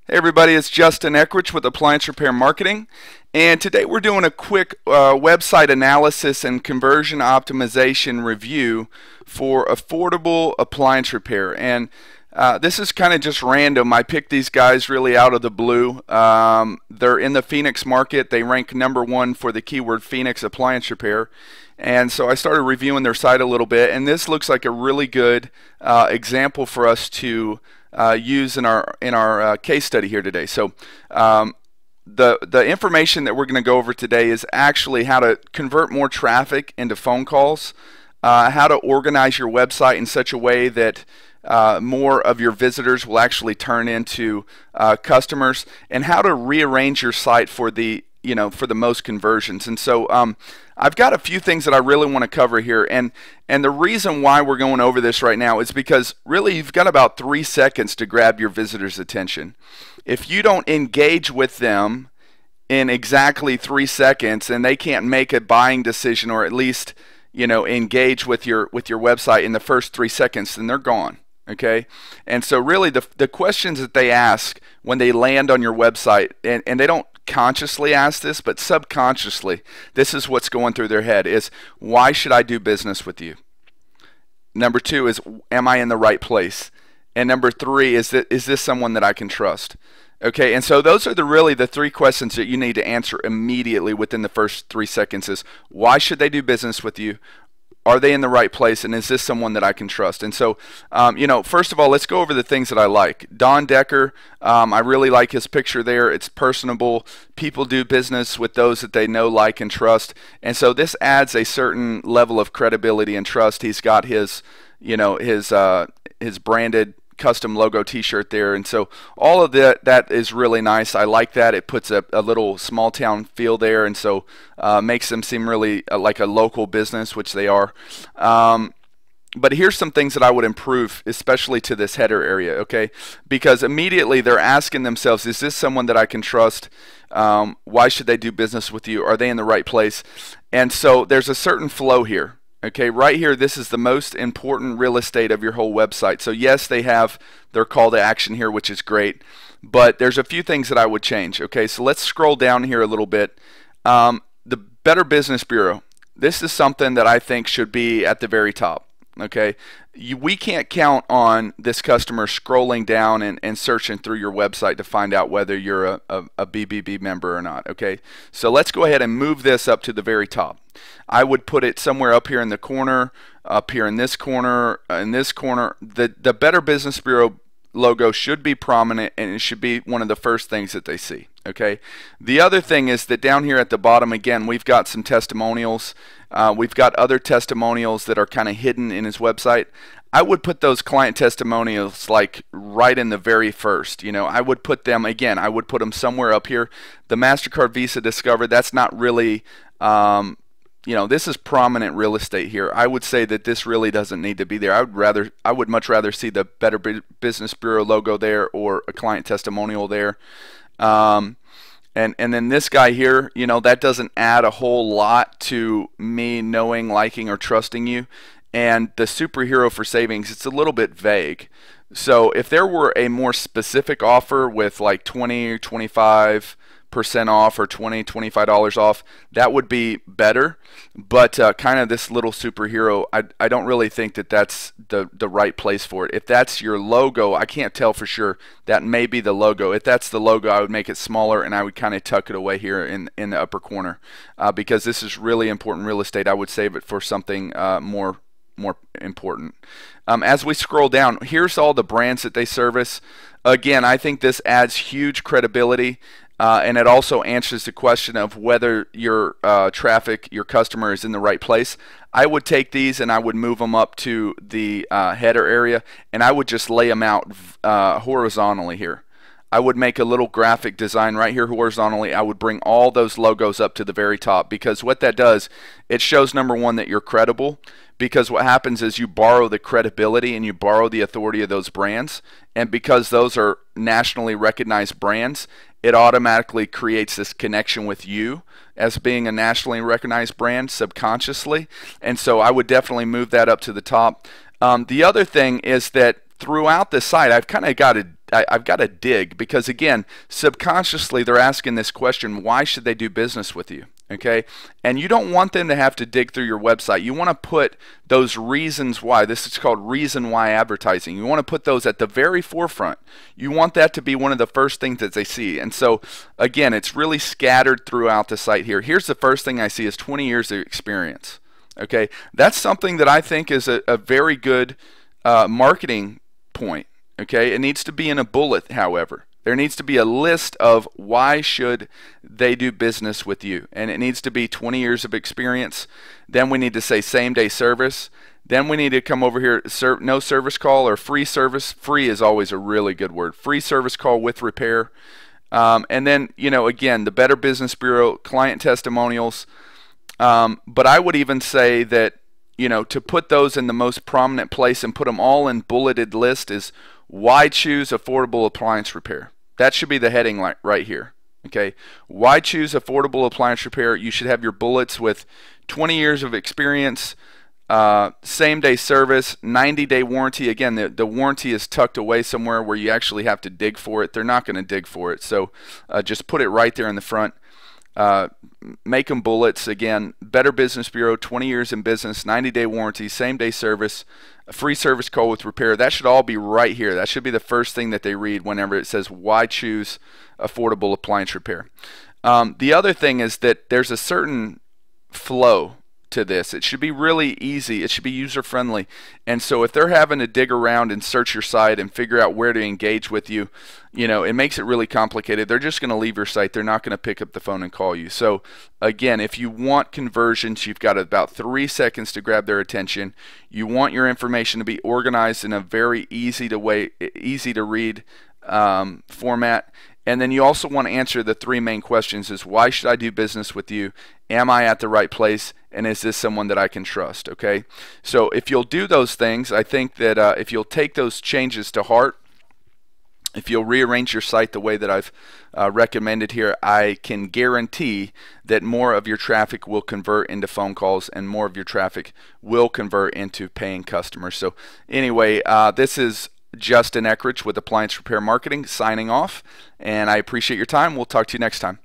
Hey everybody, it's Justin Eckrich with Appliance Repair Marketing, and today we're doing a quick website analysis and conversion optimization review for affordable appliance repair. And this is kind of just random. I picked these guys really out of the blue. They're in the Phoenix market. They rank #1 for the keyword Phoenix appliance repair. And so I started reviewing their site a little bit, and this looks like a really good example for us to use in our case study here today. So the information that we're going to go over today is actually how to convert more traffic into phone calls, how to organize your website in such a way that more of your visitors will actually turn into customers, and how to rearrange your site for the most conversions. And so I've got a few things that I really want to cover here, and the reason why we're going over this right now is because really you've got about 3 seconds to grab your visitors' attention. If you don't engage with them in exactly 3 seconds, and they can't make a buying decision, or at least engage with your website in the first 3 seconds, then they're gone. Okay, and so really the questions that they ask when they land on your website, and they don't consciously ask this, but subconsciously this is what's going through their head, is why should I do business with you? Number 2 is, am I in the right place? And number 3 is this someone that I can trust? Okay, and so those are really the 3 questions that you need to answer immediately within the first 3 seconds. Is why should they do business with you? Are they in the right place? And is this someone that I can trust? And so, first of all, let's go over the things that I like. Don Decker, I really like his picture there. It's personable. People do business with those that they know, like, and trust. And so this adds a certain level of credibility and trust. He's got his branded custom logo t-shirt there, and so all of that is really nice. I like that. It puts a little small town feel there, and so makes them seem really like a local business, which they are. But here's some things that I would improve, especially to this header area, okay? Because immediately they're asking themselves, is this someone that I can trust? Why should they do business with you? Are they in the right place? And so there's a certain flow here. Okay, right here, this is the most important real estate of your whole website. So yes, they have their call to action here, which is great, but there's a few things that I would change. Okay, so let's scroll down here a little bit. The Better Business Bureau. This is something that I think should be at the very top. Okay, we can't count on this customer scrolling down and searching through your website to find out whether you're a BBB member or not. Okay, so let's go ahead and move this up to the very top. I would put it somewhere up here in the corner, up here in this corner, in this corner. The Better Business Bureau logo should be prominent, and it should be one of the first things that they see. Okay, the other thing is that down here at the bottom, again, we've got some testimonials. We've got other testimonials that are kind of hidden in his website. I would put those client testimonials like right in the very first. I would put them, again, I would put them somewhere up here. The MasterCard, Visa, Discover, that's not really this is prominent real estate here. I would say that this really doesn't need to be there. I would much rather see the Better Business Bureau logo there, or a client testimonial there. And then this guy here, that doesn't add a whole lot to me knowing, liking, or trusting you. And the superhero for savings, it's a little bit vague. So if there were a more specific offer with like 20 or 25% off, or $20, $25 off, that would be better. But kind of this little superhero, I don't really think that that's the right place for it. If that's your logo, I can't tell for sure. That may be the logo. If that's the logo, I would make it smaller, and I would kind of tuck it away here in the upper corner, because this is really important real estate. I would save it for something more important. As we scroll down, here's all the brands that they service. Again, I think this adds huge credibility. And it also answers the question of whether your traffic, your customer, is in the right place. I would take these and I would move them up to the header area, and I would just lay them out horizontally here. I would make a little graphic design right here horizontally. I would bring all those logos up to the very top, because what that does, it shows, number 1, that you're credible, because what happens is you borrow the credibility and you borrow the authority of those brands, and because those are nationally recognized brands, it automatically creates this connection with you as being a nationally recognized brand subconsciously. And so I would definitely move that up to the top. The other thing is that throughout the site, I've kind of got I've got to dig, because again, subconsciously they're asking this question: why should they do business with you? Okay, and you don't want them to have to dig through your website. You want to put those reasons why. This is called reason why advertising. You want to put those at the very forefront. You want that to be one of the first things that they see. And so again, it's really scattered throughout the site here. Here's the first thing I see is 20 years of experience. Okay, that's something that I think is a very good marketing point. Okay, it needs to be in a bullet, however. There needs to be a list of why should they do business with you, and it needs to be 20 years of experience. Then we need to say same-day service. Then we need to come over here, no service call or free service. Free is always a really good word. Free service call with repair. And then, again, the Better Business Bureau, client testimonials. But I would even say that, to put those in the most prominent place and put them all in bulleted list is why choose affordable appliance repair. That should be the heading right here. Okay, why choose affordable appliance repair? You should have your bullets with 20 years of experience, same-day service, 90-day warranty. Again, the warranty is tucked away somewhere where you actually have to dig for it. They're not going to dig for it, so just put it right there in the front. Make them bullets. Again, Better Business Bureau, 20 years in business, 90-day warranty, same-day service, a free service call with repair. That should all be right here. That should be the first thing that they read whenever it says why choose affordable appliance repair. The other thing is that there's a certain flow to this. It should be really easy. It should be user-friendly. And so if they're having to dig around and search your site and figure out where to engage with you, it makes it really complicated. They're just going to leave your site. They're not going to pick up the phone and call you. So again, if you want conversions, you've got about 3 seconds to grab their attention. You want your information to be organized in a very easy to read format. And then you also want to answer the 3 main questions: is why should I do business with you? Am I at the right place? And is this someone that I can trust? Okay, so if you'll do those things, I think that if you'll take those changes to heart, if you'll rearrange your site the way that I've recommended here, I can guarantee that more of your traffic will convert into phone calls and more of your traffic will convert into paying customers. So anyway, this is Justin Eckrich with Appliance Repair Marketing signing off, and I appreciate your time. We'll talk to you next time.